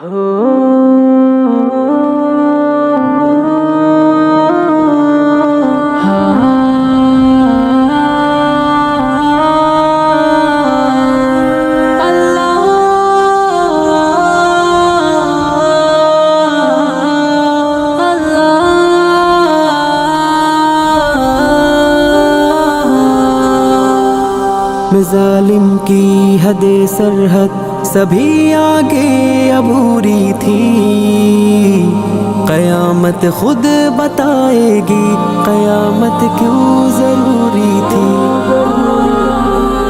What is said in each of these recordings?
میں ظالم کی حد سرحد سبھی آگے عبوری تھی، قیامت خود بتائے گی قیامت کیوں ضروری تھی،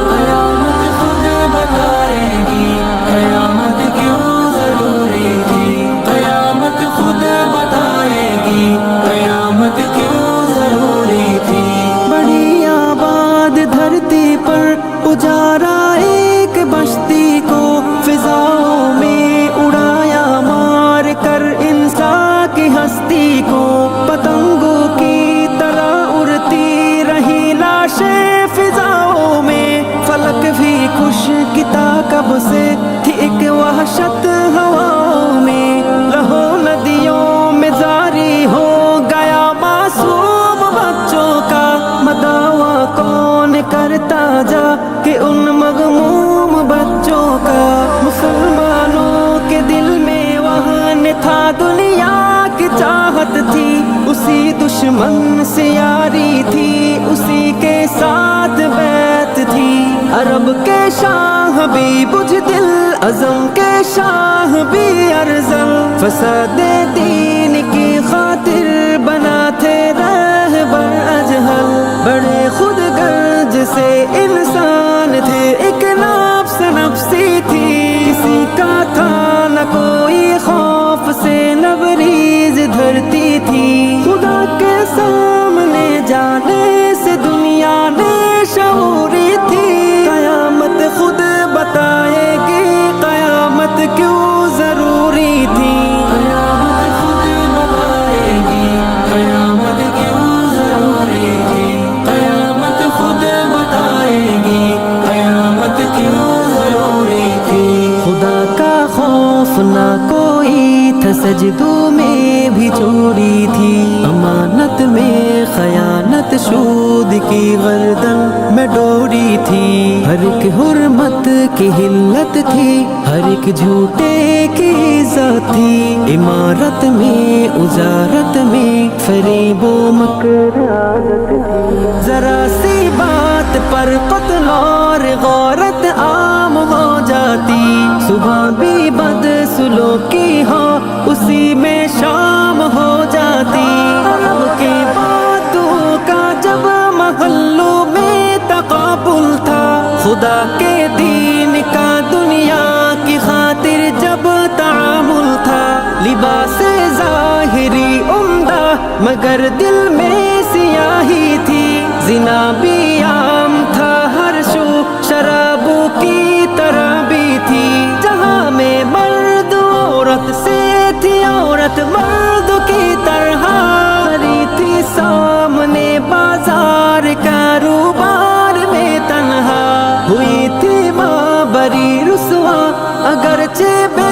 قیامت خود بتائے گی قیامت کیوں ضروری تھی، قیامت خود بتائے گی قیامت کیوں ضروری تھی۔ بڑی آباد دھرتی پر اجارا ایک بستی کو فضاؤں میں اڑایا مار کر انسان کی ہستی کو، پتنگوں کی طرح اڑتی رہی لاشیں فضاؤں میں، فلک بھی خوش کتا کب سے تھی ایک وحشت ہواؤں میں، لہو ندیوں میں جاری ہو گیا معصوم بچوں کا، مداوا کون کرتا جا کہ ان مغموم بچوں کا، مسلمانوں کے دل میں وہن تھا دنیا کی چاہت تھی، اسی دشمن سے یاری تھی، اسی کے ساتھ بیعت تھی، عرب کے شاہ بھی بزدل عزم کے شاہ بھی ارذل، فساد دین کی خاطر بنا تھے رہبر اجہل، بڑے خود غرض سے انسان تھے، ایک نفس نفسی تھی، کسی کا تھا نہ کوئی خوف سے لبریز دھرتی تھی، خدا کے سامنے جانے سے دنیا نے شعوری تھی، قیامت خود بتائے گی قیامت کیوں ضروری تھی، قیامت خود بتائے گی قیامت کیوں ضروری تھی، قیامت خود بتائے گی قیامت کیوں ضروری تھی، خدا کا خوف نہ کوئی تھا، سجدوں میں بھی چوری تھی، امانت میں خیانت، سود کی گردن میں ڈوری تھی، ہر ایک حرمت کی حلت تھی، ہر ایک جھوٹے کی عزت تھی، عمارت میں اجارت میں فریب و مکر عادت تھی، ذرا سی بات پر قتل اور غارت عام ہو جاتی، صبح بھی بد سلوکی ہو اسی میں شام ہو جاتی، عرب کے باتوں کا جب محلوں میں تقابل تھا، خدا کے دین کا دنیا کی خاطر جب تعامل تھا، لباس ظاہری عمدہ مگر دل میں سیاہی تھی، زنا بھی عام تھا ہر شو شرابوں کی طرح بھی تھی، جہاں میں مرد عورت سے تھی عورت مرد کی طرح کھڑی تھی سامنے بازار کاروبار میں تنہا، ہوئی تھی ماں بری رسوا اگرچہ بے